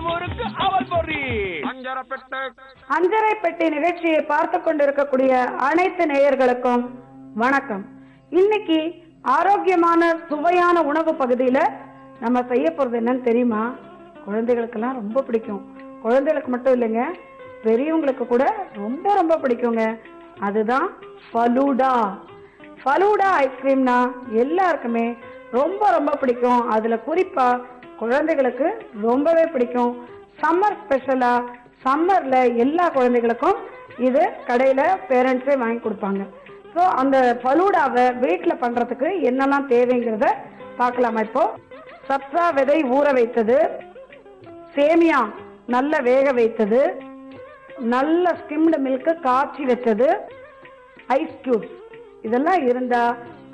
முறுக்கு அவல் பொரி. அஞ்சரை பெட்டி நிகழ்ச்சியை பார்த்து கொண்டிருக்கக்கூடிய அனைத்து நேயர்களுக்கும் வணக்கம். இன்னைக்கு ஆரோக்கியமான சுவையான உணவு பகுதியில நம்ம செய்ய போறது என்னன்னு தெரியுமா? குழந்தைகளுக்கெல்லாம் ரொம்ப பிடிக்கும். குழந்தைகளுக்கு மட்டும் இல்லைங்க, பெரியவங்களுக்கு கூட ரொம்ப ரொம்ப பிடிக்குங்க. அதுதான் ஃபலூடா. ஃபலூடா ஐஸ்கிரீம்னா எல்லாருக்குமே ரொம்ப ரொம்ப பிடிக்கும். அதுல குறிப்பா குழந்தைகளுக்கு ரொம்பவே பிடிக்கும். சம்மர் ஸ்பெஷலா, சம்மர்ல எல்லா குழந்தைகளுக்கும் இது கடையில பேரண்ட்ஸே வாங்கி கொடுப்பாங்க. ஸோ அந்த ஃபலூடாவை வீட்டில் பண்றதுக்கு என்னெல்லாம் தேவைங்கிறத பார்க்கலாமா? இப்போ சப்சா விதை ஊற வைத்தது, சேமியா நல்ல வேக வைத்தது, நல்ல ஸ்கிம்டு மில்க் காய்ச்சி வச்சது, ஐஸ் கியூப்ஸ், இதெல்லாம் இருந்தா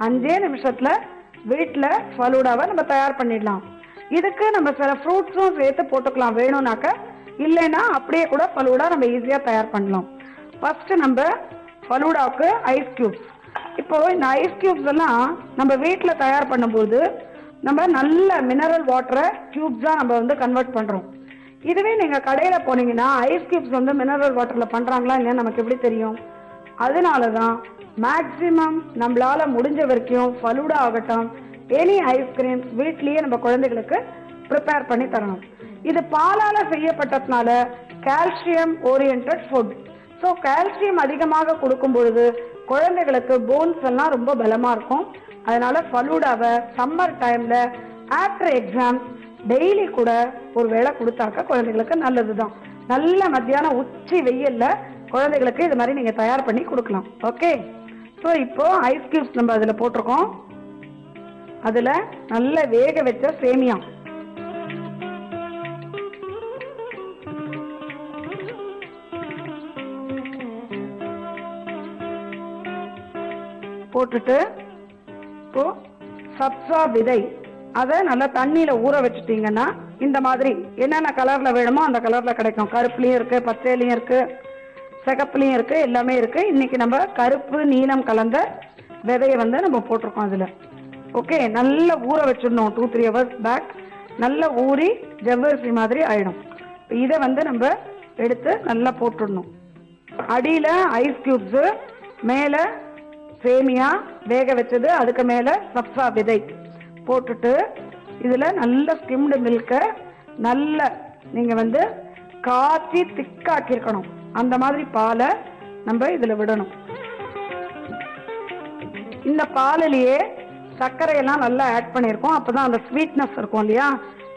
5 நிமிஷத்துல வீட்டில் ஃபலூடாவை நம்ம தயார் பண்ணிடலாம். இதுக்கு நம்ம சில ஃப்ரூட்ஸும் சேர்த்து போட்டுக்கலாம் வேணும்னாக்க, இல்லைன்னா அப்படியே கூட ஃபலூடா நம்ம ஈஸியா தயார் பண்ணலாம். ஃபர்ஸ்ட் நம்ம ஃபலூடாவுக்கு ஐஸ் கியூப்ஸ். இப்போ இந்த ஐஸ் கியூப்ஸ் எல்லாம் நம்ம வீட்டில் தயார் பண்ணும்போது நம்ம நல்ல மினரல் வாட்டரை கியூப்ஸா நம்ம வந்து கன்வெர்ட் பண்றோம். இதுவே நீங்க கடையில போனீங்கன்னா ஐஸ் கியூப்ஸ் வந்து மினரல் வாட்டர்ல பண்றாங்களா இல்லையா நமக்கு எப்படி தெரியும்? அதனாலதான் மேக்சிமம் நம்மளால முடிஞ்ச வரைக்கும் ஃபலூடா ஆகட்டும், எனி ஐஸ்கிரீம்ஸ் வீட்லயே நம்ம குழந்தைகளுக்கு ப்ரிப்பேர் பண்ணி தரணும். இது பாலால செய்யப்பட்டதுனால calcium oriented food. So calcium அதிகமாக கொடுக்கும் பொழுது குழந்தைகளுக்கு போன்ஸ் எல்லாம் ரொம்ப பலமா இருக்கும். அதனால ஃபலூடாவை சம்மர் டைம்ல ஆஃப்டர் எக்ஸாம் டெய்லி கூட ஒரு வேளை கொடுத்தாக்க குழந்தைகளுக்கு நல்லதுதான். நல்ல மத்தியானம் உச்சி வெயில்ல குழந்தைகளுக்கு இது மாதிரி நீங்க தயார் பண்ணி கொடுக்கலாம். ஓகே, ஸோ இப்போ ஐஸ் கியூப்ஸ் நம்ம அதுல போட்டிருக்கோம். அதுல நல்ல வேக வச்ச சேமியா, போட்டுட்டு இப்போ சப்சா விதை அதை நல்லா தண்ணியில ஊற வச்சுட்டீங்கன்னா இந்த மாதிரி என்னென்ன கலர்ல வேணுமோ அந்த கலர்ல கிடைக்கும். கருப்புலயும் இருக்கு, பச்சையிலயும் இருக்கு, சிகப்புலயும் இருக்கு, எல்லாமே இருக்கு. இன்னைக்கு நம்ம கருப்பு நீலம் கலந்த விதையை வந்து நம்ம போட்டிருக்கோம் அதுல. ஓகே, நல்லா ஊற வச்சிடணும். 2-3 ஹவர்ஸ் பேக் நல்லா ஊறி ஜவ்வரிசி மாதிரி ஆயிடும். இதை வந்து நம்ம எடுத்து நல்லா போட்டுடணும். அடியில ஐஸ் கியூப்ஸ், மேல சேமியா வேக வச்சது, அதுக்கு மேல சப்சா விதை போட்டுட்டு இதுல நல்ல ஸ்கிம்டு மில்க நல்ல நீங்க வந்து காய்ச்சி திக்காக்கிருக்கணும். அந்த மாதிரி பாலை நம்ம இதுல விடணும். இந்த பாலிலேயே சர்க்கரையெல்லாம் நல்லா ஆட் பண்ணியிருக்கோம். அப்பதான் அந்த ஸ்வீட்னஸ் இருக்கும் இல்லையா?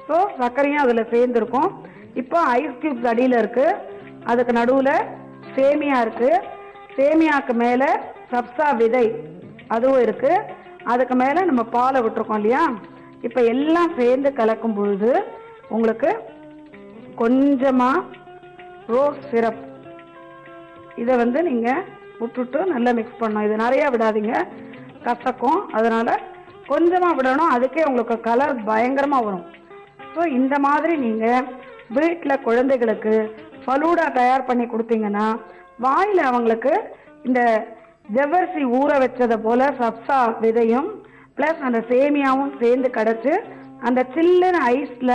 ஸோ சர்க்கரையும் அதுல சேர்ந்துருக்கும். இப்போ ஐஸ் கியூப்ஸ் அடியில இருக்கு, அதுக்கு நடுவுல சேமியா இருக்கு, சேமியாக்கு மேல சப்சா விதை அதுவும் இருக்கு, அதுக்கு மேல நம்ம பாலை விட்டுருக்கோம் இல்லையா? இப்ப எல்லாம் சேர்ந்து கலக்கும் பொழுது உங்களுக்கு கொஞ்சமா ரோஸ் சிரப் இதை வந்து நீங்க விட்டுட்டு நல்லா மிக்ஸ் பண்ணணும். இது நிறைய விடாதீங்க, கசக்கும். அதனால கொஞ்சமா விடணும். அதுக்கே உங்களுக்கு கலர் பயங்கரமா வரும். ஸோ இந்த மாதிரி நீங்க வீட்டில் குழந்தைகளுக்கு ஃபலூடா தயார் பண்ணி கொடுத்தீங்கன்னா வாயில அவங்களுக்கு இந்த ஜவ்வரிசி ஊற வச்சதை போல சப்சா விதையும் பிளஸ் அந்த சேமியாவும் சேர்ந்து கிடைச்சு அந்த சில்லுன்னு ஐஸ்ல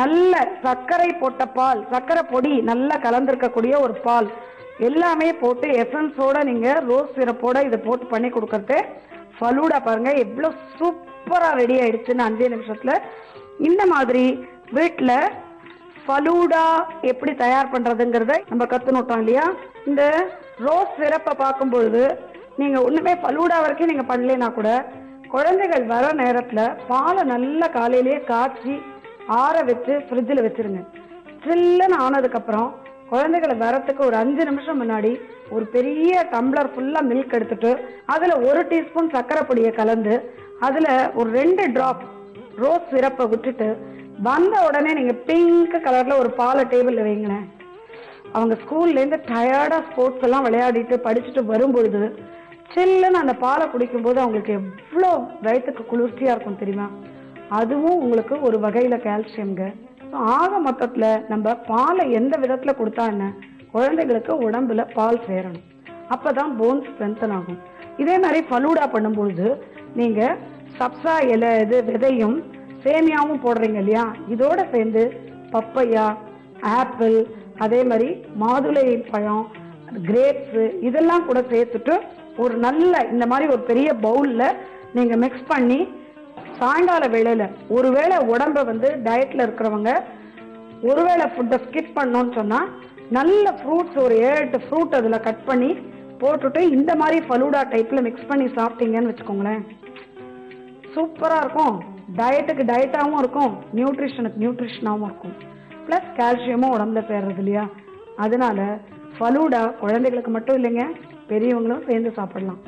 நல்ல சர்க்கரை போட்ட பால், சர்க்கரை பொடி நல்லா கலந்துருக்கக்கூடிய ஒரு பால் எல்லாமே போட்டு எசன்ஸோட நீங்க ரோஸ் சிரப்போட இதை போட்டு பண்ணி கொடுக்கறது ஃபலூடா. பாருங்க எவ்வளவு சூப்பரா ரெடி ஆயிடுச்சுன்னு 5 நிமிஷத்துல. இந்த மாதிரி வீட்டுல ஃபலூடா எப்படி தயார் பண்றதுங்கிறத நம்ம கத்துனோட்டோம் இல்லையா? இந்த ரோஸ் சிரப்பை பார்க்கும்பொழுது நீங்க ஒண்ணுமே ஃபலூடா வரைக்கும் நீங்க பண்ணலனா கூட குழந்தைகள் வர நேரத்துல பாலை நல்லா காலையிலேயே காய்ச்சி ஆற வச்சு ஃப்ரிட்ஜில் வச்சிருங்க. சில்லுன்னு ஆனதுக்கு அப்புறம் குழந்தைகளை வரத்துக்கு ஒரு 5 நிமிஷம் முன்னாடி ஒரு பெரிய டம்ளர் ஃபுல்லா மில்க் எடுத்துட்டு அதுல 1 டீஸ்பூன் சர்க்கரை பொடியை கலந்து அதுல ஒரு 2 டிராப் ரோஸ் சிரப்பை விட்டுட்டு வந்த உடனே நீங்க பிங்க் கலர்ல ஒரு பாலை டேபிள்ல வைங்களேன். அவங்க ஸ்கூல்ல இருந்து டயர்டா ஸ்போர்ட்ஸ் எல்லாம் விளையாடிட்டு படிச்சுட்டு வரும்பொழுது சில்லுன்னு அந்த பாலை குடிக்கும் போது அவங்களுக்கு எவ்வளோ வயிற்றுக்கு குளிர்ச்சியா இருக்கும் தெரியுமா? அதுவும் உங்களுக்கு ஒரு வகையில கால்சியம்ங்க. ஆக மொத்தத்துல நம்ம பாலை எந்த விதத்துல கொடுத்தா என்ன, குழந்தைகளுக்கு உடம்புல பால் சேரணும். அப்பதான் போன்ஸ் ஸ்ட்ரென்தன் ஆகும். இதே மாதிரி ஃபலூடா பண்ணும்பொழுது நீங்க சப்சா இலை இது விதையும் சேமியாவும் போடுறீங்க இல்லையா? இதோட சேர்ந்து பப்பையா, ஆப்பிள், அதே மாதிரி மாதுளை பழம், கிரேப்ஸ் இதெல்லாம் கூட சேர்த்துட்டு ஒரு நல்ல இந்த மாதிரி ஒரு பெரிய பவுல்ல நீங்க மிக்ஸ் பண்ணி சாயங்கால வேளையில ஒருவேளை உடம்ப வந்து டயட்ல இருக்கிறவங்க ஒருவேளை ஃபுட்டை ஸ்கிப் பண்ணோன்னு சொன்னா நல்ல ஃப்ரூட்ஸ் ஒரு 7-8 ஃப்ரூட் அதில் கட் பண்ணி போட்டுட்டு இந்த மாதிரி ஃபலூடா டைப்ல மிக்ஸ் பண்ணி சாப்பிட்டீங்கன்னு வச்சுக்கோங்களேன், சூப்பரா இருக்கும். டயட்டுக்கு டயட்டாகவும் இருக்கும், நியூட்ரிஷனுக்கு நியூட்ரிஷனாகவும் இருக்கும், பிளஸ் கால்சியமும் உடம்புல சேர்றது இல்லையா. அதனால ஃபலூடா குழந்தைகளுக்கு மட்டும் இல்லைங்க, பெரியவங்களும் சேர்ந்து சாப்பிடலாம்.